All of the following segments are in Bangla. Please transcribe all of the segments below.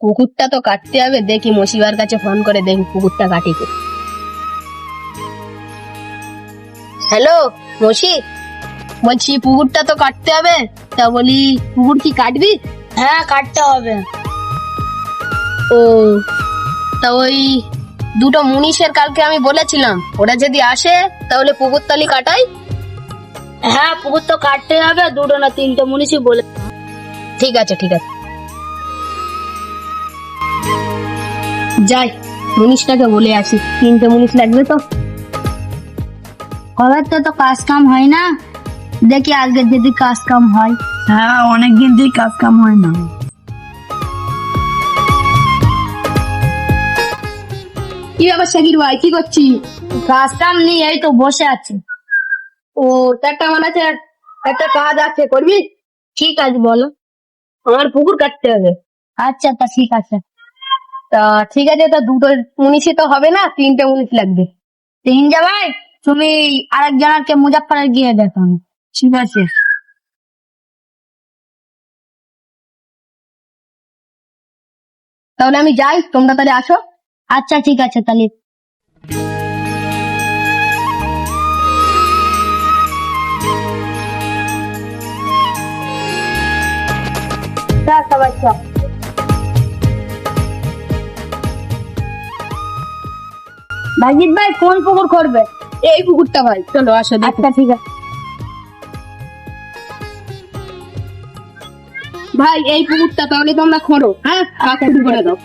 পুকুরটা তো কাটতে হবে, দেখি মশিবার কাছে ফোন করে দেখি পুকুরটা কাটি কি। হ্যালো মশি, বলছি পুকুরটা তো কাটতে হবে, তা বলি পুকুর কি কাটবি? হ্যাঁ, কাটতে হবে। ও, তা ওই দুটো মুনিশের কালকে আমি বলেছিলাম, ওরা যদি আসে তাহলে পুকুর তালি কাটাই। হ্যাঁ, পুকুর তো কাটতে হবে, দুটো না তিনটে মুনিশই বলে। ঠিক আছে ঠিক আছে, যাই মুনিশটাকে বলে আসি, তিনটে মুনিশ লাগবে তো। কবে তো কাজ কাম হয় না, দেখি আজকে যদি কাজ কাম হয়। হ্যাঁ, অনেকদিন থেকে কাজ কাম হয় না। কি ব্যাপার শাকির ভাই, কি করছি? কাজ কাম নেই, এই তো বসে আছি। ও, একটা মানে আছে, একটা কাজ আছে, করবি? ঠিক আছে, বলো। আমার পুকুর কাটতে হবে। আচ্ছা, তা ঠিক আছে। তা ঠিক আছে, তা দুটো মুনিশই তো হবে না, তিনটে মুনিশ লাগবে। তিন জামাই, তুমি আরেকজনকে মুজাফফরে গিয়ে দেখান। ঠিক আছে। তাহলে আমি যাই, তোমরা তাহলে আসো। আচ্ছা ঠিক আছে, তাহলে ভাজিদ ভাই কোন পুকুর করবে? এই পুকুরটা ভাই, চলো আসো দেখো। আচ্ছা ঠিক আছে। ভাই এই পুকুরটা তাহলে তোমরা খোঁড়ো, হ্যাঁ, কাজ শুরু করে দাও।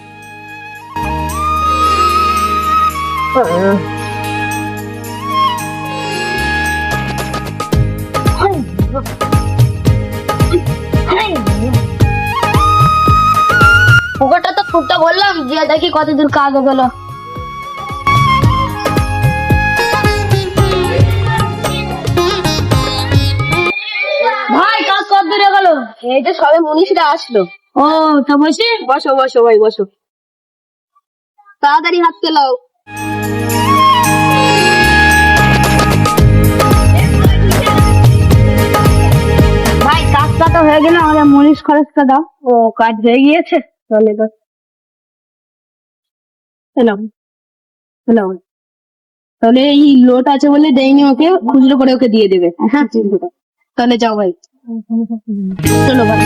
পুকুরটা তো খুঁড়তে বললাম, যে দেখি কতদূর কাজ হয়ে গেল। ভাই কাজ কত দূরে গেল? এই যে সবে মুনিশরা আসলো। ও, তো বসে বসো বসো ভাই বসো, তাড়াতাড়ি হাত চালাও। ভাই কাজটা তো হয়ে গেল, আমাদের মনীষ খরচটা দাও। ও, কাজ হয়ে গিয়েছে, তাহলে তো এলাম এলাম। তাহলে এই লোট আছে বলে দেয়নি, ওকে খুচরো করে ওকে দিয়ে দেবে। হ্যাঁ, তাহলে যাও ভাই, চলো ভাই।